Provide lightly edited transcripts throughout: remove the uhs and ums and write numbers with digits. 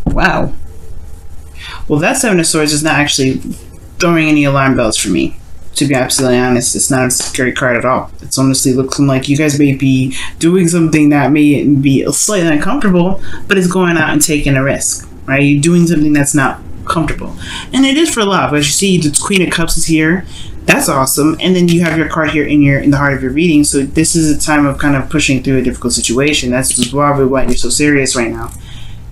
Wow. Well, that Seven of Swords is not actually throwing any alarm bells for me. To be absolutely honest, it's not a scary card at all. It's honestly looking like you guys may be doing something that may be slightly uncomfortable, but it's going out and taking a risk, right? You're doing something that's not comfortable. And it is for love. As you see, the Queen of Cups is here. That's awesome. And then you have your card here in the heart of your reading. So this is a time of kind of pushing through a difficult situation. That's probably why you're so serious right now.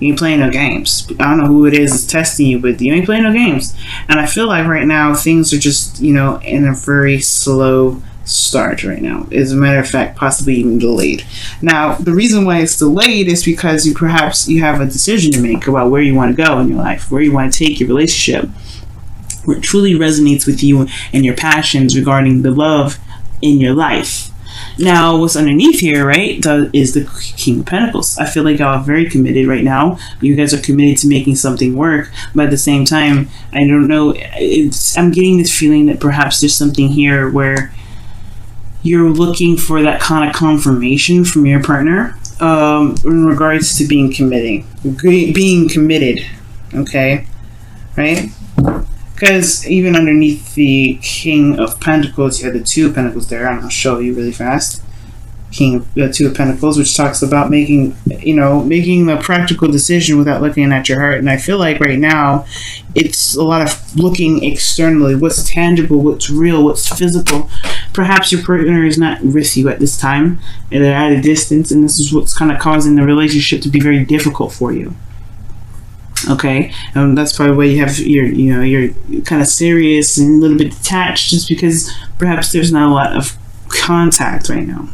You ain't playing no games. I don't know who it is that's testing you, but you ain't playing no games. And I feel like right now things are just, in a very slow start right now. As a matter of fact, possibly even delayed. Now, the reason why it's delayed is because you have a decision to make about where you want to go in your life, where you want to take your relationship, where it truly resonates with you and your passions regarding the love in your life. Now, what's underneath here, right, is the King of Pentacles. I feel like y'all are very committed right now. You guys are committed to making something work, but at the same time, I don't know, I'm getting this feeling that perhaps there's something here where you're looking for that kind of confirmation from your partner in regards to being committed, okay, right? Because even underneath the King of Pentacles, you have the Two of Pentacles there, and I'll show you really fast. Two of Pentacles, which talks about making the practical decision without looking at your heart. And I feel like right now, it's a lot of looking externally. What's tangible, what's real, what's physical. Perhaps your partner is not with you at this time, and they're at a distance, and this is what's kind of causing the relationship to be very difficult for you. Okay, that's probably why you have you're kind of serious and a little bit detached, just because perhaps there's not a lot of contact right now.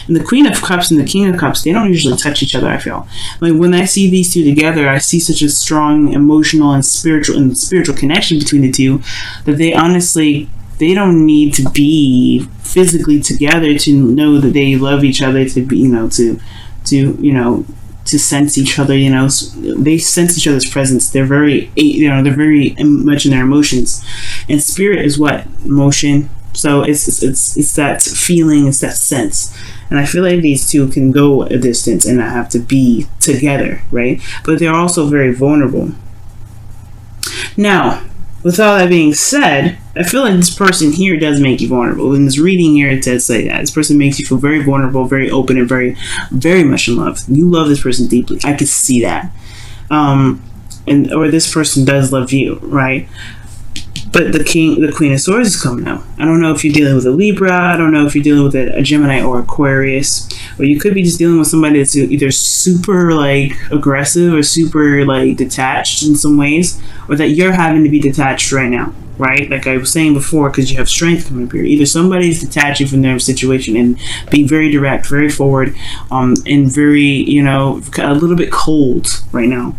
And the Queen of Cups and the King of Cups, they don't usually touch each other. I feel like when I see these two together, I see such a strong emotional and spiritual connection between the two that they don't need to be physically together to know that they love each other, to be to sense each other. They sense each other's presence. They're very much in their emotions, and spirit is what? Emotion. So it's that feeling, it's that sense. And I feel like these two can go a distance and not have to be together, right? But they're also very vulnerable. Now, with all that being said, I feel like this person here does make you vulnerable. In this reading here, it does say that. This person makes you feel very vulnerable, very open, and very, very much in love. You love this person deeply. I can see that. Or this person does love you, right? But the Queen of Swords is coming out. I don't know if you're dealing with a Libra. I don't know if you're dealing with a Gemini or Aquarius. Or you could be just dealing with somebody that's either super aggressive or super detached in some ways, or that you're having to be detached right now, right? Like I was saying before, because you have strength coming up here. Either somebody's detaching from their situation and being very direct, very forward, and very, a little bit cold right now.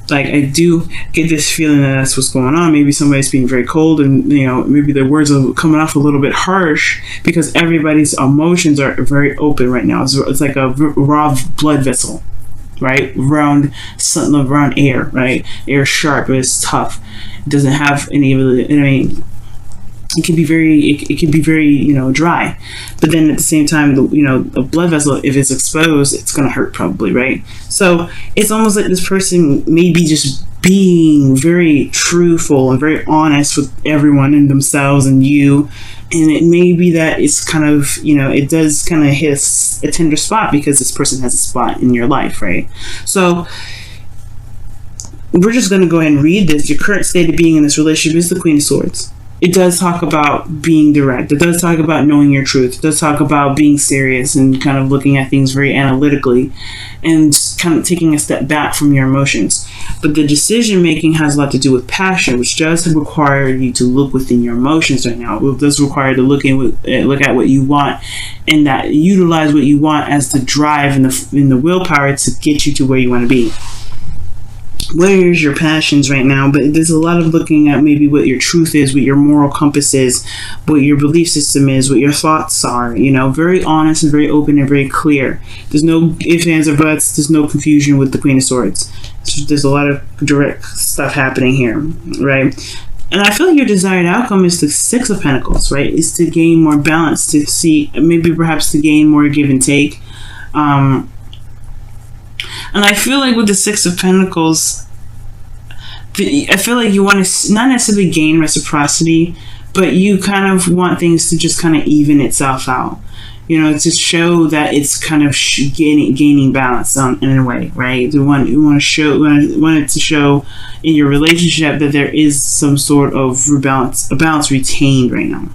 Like, I do get this feeling that that's what's going on. Maybe somebody's being very cold, and maybe their words are coming off a little bit harsh because everybody's emotions are very open right now. It's like a raw blood vessel, right? Around air, right? Air sharp, but it's tough. It doesn't have any of the. It can be very dry, but then at the same time, the blood vessel, if it's exposed, it's gonna hurt probably, right? So it's almost like this person may be just being very truthful and very honest with everyone and themselves and you, and it may be that it's kind of it does kind of hit a tender spot because this person has a spot in your life, right? So we're just gonna go ahead and read this. Your current state of being in this relationship is the Queen of Swords. It does talk about being direct. It does talk about knowing your truth. It does talk about being serious and kind of looking at things very analytically and kind of taking a step back from your emotions. But the decision making has a lot to do with passion, which does require you to look within your emotions right now. It does require to look at what you want, and that utilize what you want as the drive and the willpower to get you to where you want to be. Where's your passions right now? But there's a lot of looking at maybe what your truth is, what your moral compass is, what your belief system is, what your thoughts are. Very honest and very open and very clear. There's no ifs, ands, or buts. There's no confusion with the Queen of Swords. There's a lot of direct stuff happening here, right? And I feel like your desired outcome is the Six of Pentacles, right? Is to gain more balance, to see, maybe perhaps to gain more give and take. And I feel like with the Six of Pentacles, I feel like you want to not necessarily gain reciprocity, but you kind of want things to just kind of even itself out. You know, to show that it's kind of gaining balance in a way, right? You want to show, want it to show in your relationship that there is some sort of a balance retained right now.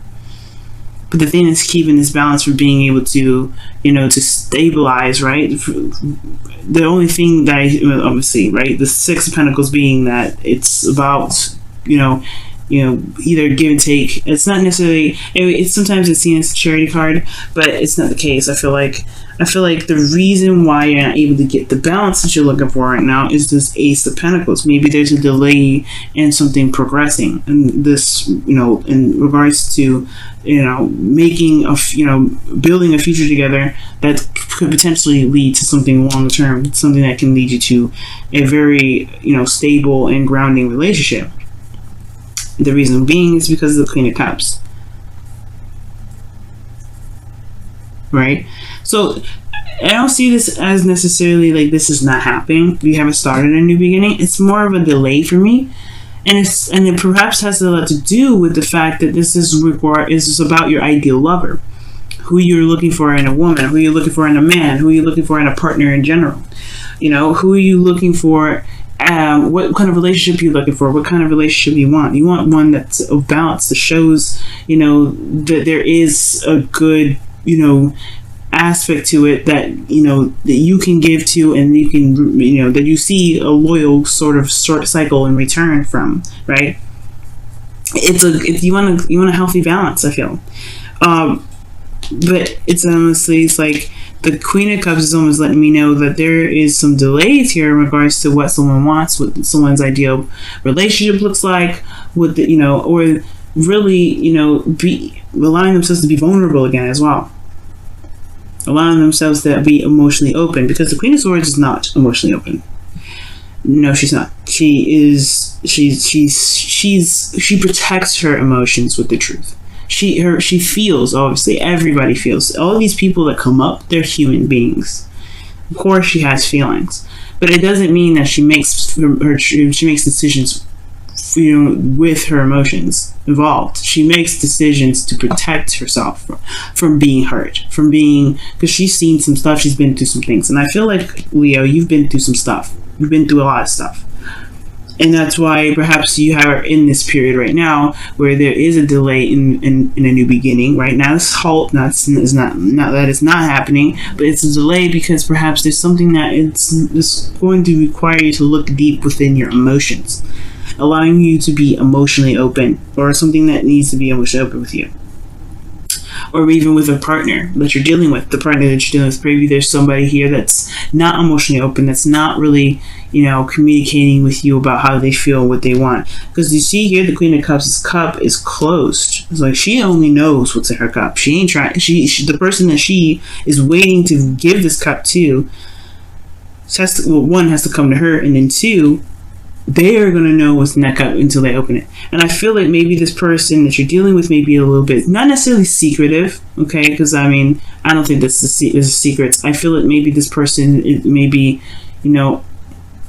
But the thing that's keeping this balance from being able to, you know, to stabilize, right? The only thing that obviously, right, the Six of Pentacles being that it's about, you know, either give and take. It's not necessarily. It's sometimes it's seen as a charity card, but it's not the case. I feel like the reason why you're not able to get the balance that you're looking for right now is this Ace of Pentacles. Maybe there's a delay in something progressing, and this, you know, in regards to, you know, making a, you know, building a future together that could potentially lead to something long term, something that can lead you to a very, you know, stable and grounding relationship. The reason being is because of the Queen of Cups. Right? So I don't see this as necessarily like this is not happening. We haven't started a new beginning. It's more of a delay for me. And it perhaps has a lot to do with the fact that this is about your ideal lover. Who you're looking for in a woman, who you're looking for in a man, who you're looking for in a partner in general. You know, who are you looking for? What kind of relationship you're looking for, what kind of relationship you want. You want one that's of balance, that shows, you know, that there is a good, you know, aspect to it that, you know, that you can give to, and you can, you know, that you see a loyal sort of cycle in return from, right? You want a healthy balance, I feel. But it's honestly, it's like the Queen of Cups is almost letting me know that there is some delays here in regards to what someone wants, what someone's ideal relationship looks like, what the, you know, or really, you know, be allowing themselves to be vulnerable again as well, allowing themselves to be emotionally open, because the Queen of Swords is not emotionally open. No, she's not. She protects her emotions with the truth. She feels, obviously, everybody feels. All these people that come up, they're human beings. Of course she has feelings. But it doesn't mean that she makes decisions, you know, with her emotions involved. She makes decisions to protect herself from being hurt, because she's seen some stuff, she's been through some things. And I feel like, Leo, you've been through some stuff. You've been through a lot of stuff. And that's why perhaps you are in this period right now where there is a delay in a new beginning. Right now, this halt is not that it's not happening, but it's a delay because perhaps there's something that it's going to require you to look deep within your emotions, allowing you to be emotionally open, or something that needs to be emotionally open with you. Or even with a partner that you're dealing with, maybe there's somebody here that's not emotionally open, that's not really, you know, communicating with you about how they feel, what they want. Because you see here, the Queen of Cups' cup is closed. It's like she only knows what's in her cup. She ain't trying. The person that she is waiting to give this cup to, one has to come to her, and then two, they are going to know what's in that cup until they open it. And I feel like maybe this person that you're dealing with may be a little bit, not necessarily secretive, okay? Because, I mean, I don't think this is secrets. I feel like maybe this person may be, you know,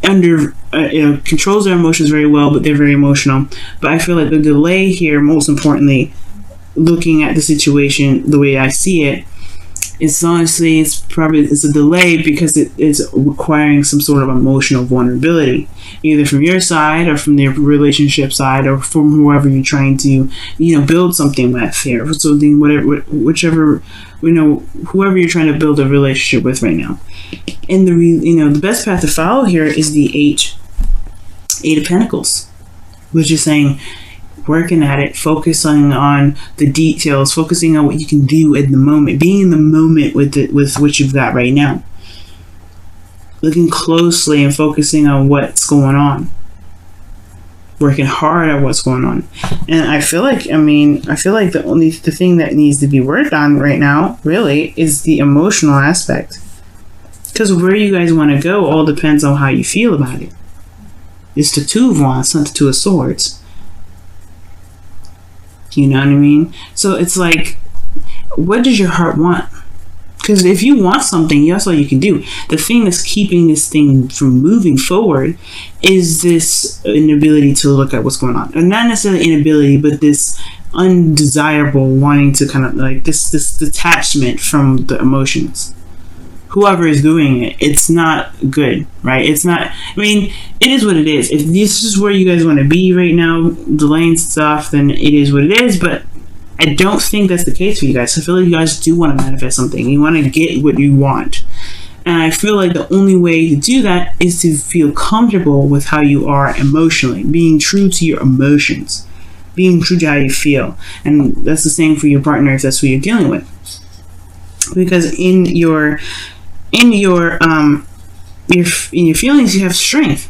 controls their emotions very well, but they're very emotional. But I feel like the delay here, most importantly, looking at the situation the way I see it, it's honestly, it's a delay because it is requiring some sort of emotional vulnerability, either from your side or from the relationship side or from whoever you're trying to, you know, build something with here, or something, whichever, you know, whoever you're trying to build a relationship with right now. And the best path to follow here is the Eight of Pentacles, which is saying, working at it, focusing on the details, focusing on what you can do in the moment, being in the moment with what you've got right now, looking closely and focusing on what's going on, working hard at what's going on. And I feel like the thing that needs to be worked on right now really is the emotional aspect, because where you guys want to go all depends on how you feel about it. It's the Two of Wands, not the Two of Swords. You know what I mean? So it's like, what does your heart want? Because if you want something, that's all you can do. The thing that's keeping this thing from moving forward is this inability to look at what's going on. And not necessarily inability, but this undesirable wanting to kind of like this detachment from the emotions. Whoever is doing it, it's not good, right? It's not, I mean, it is what it is. If this is where you guys want to be right now, delaying stuff, then it is what it is, but I don't think that's the case for you guys. I feel like you guys do want to manifest something. You want to get what you want. And I feel like the only way to do that is to feel comfortable with how you are emotionally, being true to your emotions, being true to how you feel. And that's the same for your partner if that's who you're dealing with. Because in your feelings, you have strength,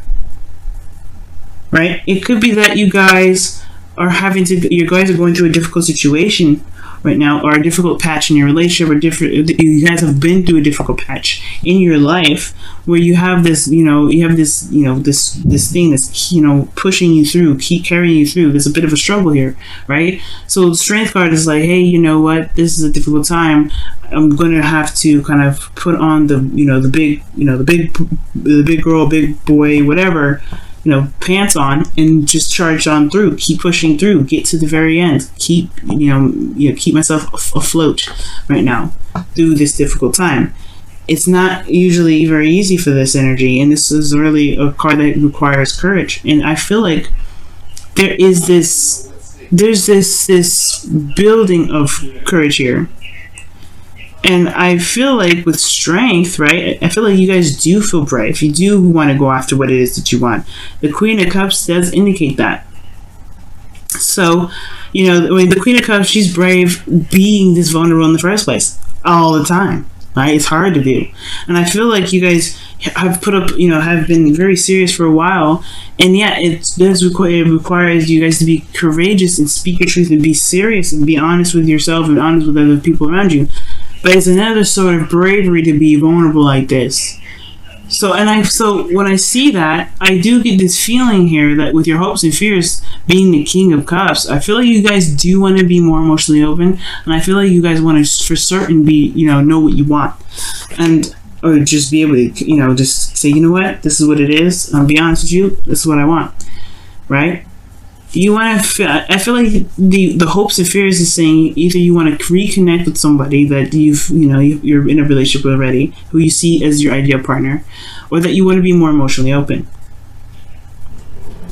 right? It could be that you guys are you guys are going through a difficult situation right now, or a difficult patch in your relationship, or you guys have been through a difficult patch in your life where you have this, this thing that's, pushing you through, keep carrying you through. There's a bit of a struggle here, right? So the strength card is like, hey, you know what? This is a difficult time. I'm going to have to kind of put on the big girl, big boy, whatever, pants on, and just charge on through, keep pushing through, get to the very end, keep myself afloat right now through this difficult time. It's not usually very easy for this energy, and this is really a card that requires courage. And I feel like there's this building of courage here. And I feel like with strength, right, I feel like you guys do feel brave. You do want to go after what it is that you want. The Queen of Cups does indicate that. So, the Queen of Cups, she's brave being this vulnerable in the first place all the time, right? It's hard to do. And I feel like you guys have have been very serious for a while. And yeah, it requires you guys to be courageous and speak your truth and be serious and be honest with yourself and honest with other people around you. But it's another sort of bravery to be vulnerable like this. So when I see that, I do get this feeling here that with your hopes and fears being the King of Cups, I feel like you guys do want to be more emotionally open, and I feel like you guys want to for certain be, know what you want, or just be able to, just say, you know what, this is what it is. I'll be honest with you, this is what I want, right? You want to I feel like the hopes and fears is saying either you want to reconnect with somebody that you're in a relationship with already, who you see as your ideal partner, or that you want to be more emotionally open.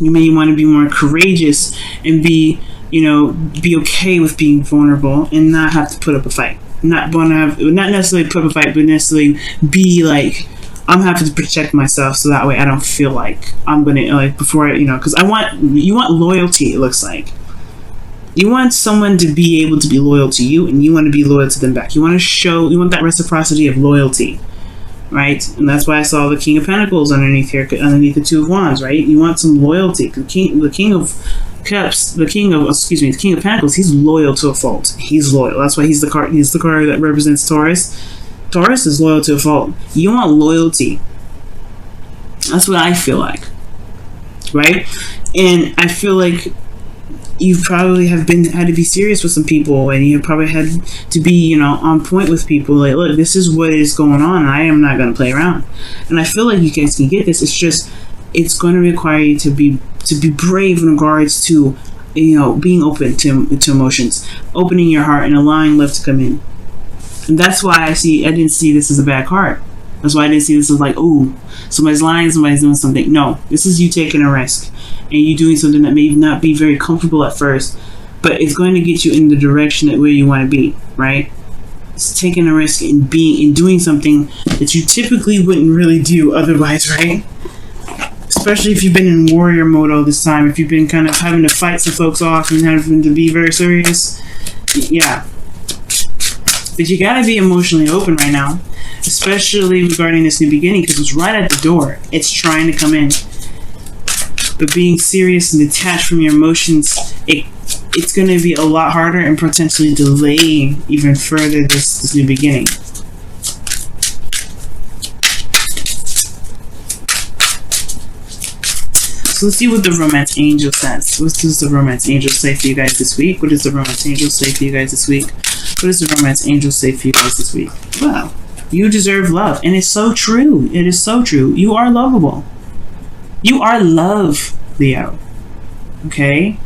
You may want to be more courageous and be okay with being vulnerable and not have to put up a fight. Not necessarily put up a fight, but necessarily be like, I'm having to protect myself so that way I don't feel like I'm gonna because you want loyalty. It looks like you want someone to be able to be loyal to you, and you want to be loyal to them back. You want that reciprocity of loyalty, right? And that's why I saw the King of Pentacles underneath here, underneath the Two of Wands, right? You want some loyalty. The King of Cups, the King of Pentacles, he's loyal to a fault. He's loyal. That's why he's the card that represents Taurus. Taurus is loyal to a fault. You want loyalty. That's what I feel like, right? And I feel like you probably had to be serious with some people, and you probably had to be, on point with people. Like, look, this is what is going on. I am not going to play around. And I feel like you guys can get this. It's just, it's going to require you to be brave in regards to, being open to emotions, opening your heart and allowing love to come in. And that's why I didn't see this as a bad card. That's why I didn't see this as like, oh, somebody's lying, somebody's doing something. No, this is you taking a risk, and you doing something that may not be very comfortable at first, but it's going to get you in the direction that where you want to be, right? It's taking a risk and doing something that you typically wouldn't really do otherwise, right? Especially if you've been in warrior mode all this time, if you've been kind of having to fight some folks off and having to be very serious, yeah. But you gotta be emotionally open right now, especially regarding this new beginning, because it's right at the door. It's trying to come in. But being serious and detached from your emotions, it's going to be a lot harder and potentially delay even further this new beginning. So let's see what the Romance Angel says. What does the Romance Angel say for you guys this week? What does the Romance Angel say for you guys this week? What does the romance angel say for you guys this week? Wow. You deserve love. And it's so true. It is so true. You are lovable. You are love, Leo. Okay?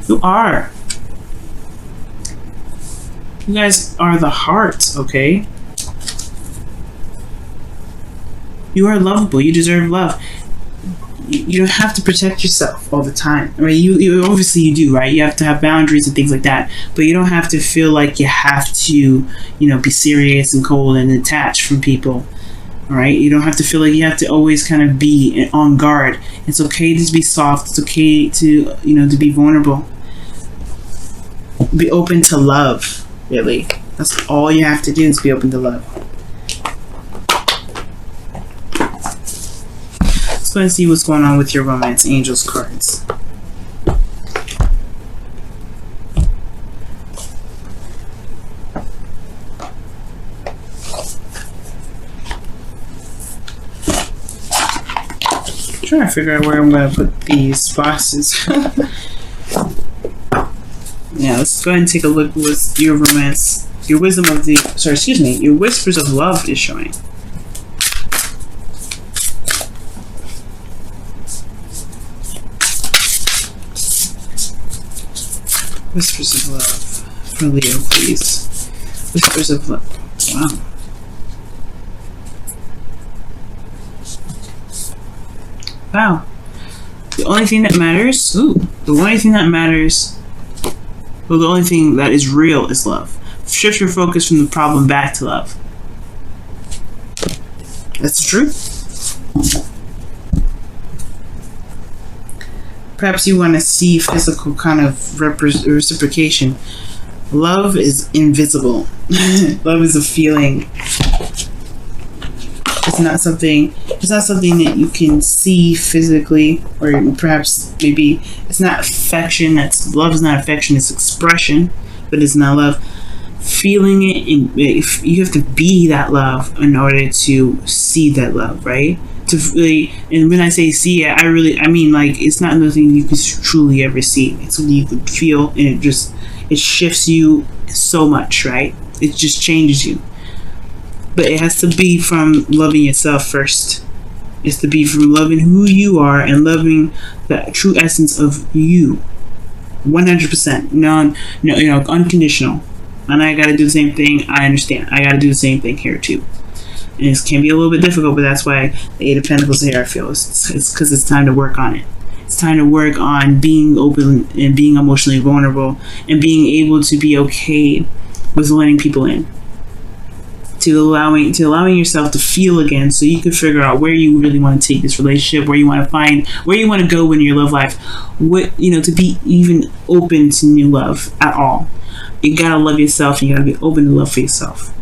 You are. You guys are the heart, okay? You are lovable. You deserve love. You don't have to protect yourself all the time. I mean, you obviously you do, right? You have to have boundaries and things like that. But you don't have to feel like you have to, be serious and cold and detached from people. All right? You don't have to feel like you have to always kind of be on guard. It's okay to be soft. It's okay to, to be vulnerable. Be open to love, really. That's all you have to do is be open to love. Let's go and see what's going on with your romance angels cards. I'm trying to figure out where I'm going to put these boxes. Yeah, let's go ahead and take a look with your romance. Your wisdom of the... Sorry, excuse me. Your whispers of love is showing. Whispers of love for Leo, please. Whispers of love. Wow. Wow. The only thing that matters... the only thing that matters... Well, the only thing that is real is love. Shift your focus from the problem back to love. That's true. Perhaps you want to see physical kind of reciprocation. Love is invisible. Love is a feeling. It's not something that you can see physically, or perhaps maybe it's not affection. Love is not affection, it's expression, but it's not love. Feeling it, you have to be that love in order to see that love, right? To really, and when I say see it, I mean like it's not nothing you can truly ever see. It's something you can feel, and it shifts you so much, right? It just changes you. But it has to be from loving yourself first. It's to be from loving who you are and loving the true essence of you. 100%. Unconditional. And I gotta do the same thing. I understand. I gotta do the same thing here too. And it can be a little bit difficult, but that's why the Eight of Pentacles here, I feel. It's because it's time to work on it. It's time to work on being open and being emotionally vulnerable and being able to be okay with letting people in. To allowing yourself to feel again, so you can figure out where you really want to take this relationship, where you want to go in your love life, to be even open to new love at all. You gotta love yourself, and you gotta be open to love for yourself.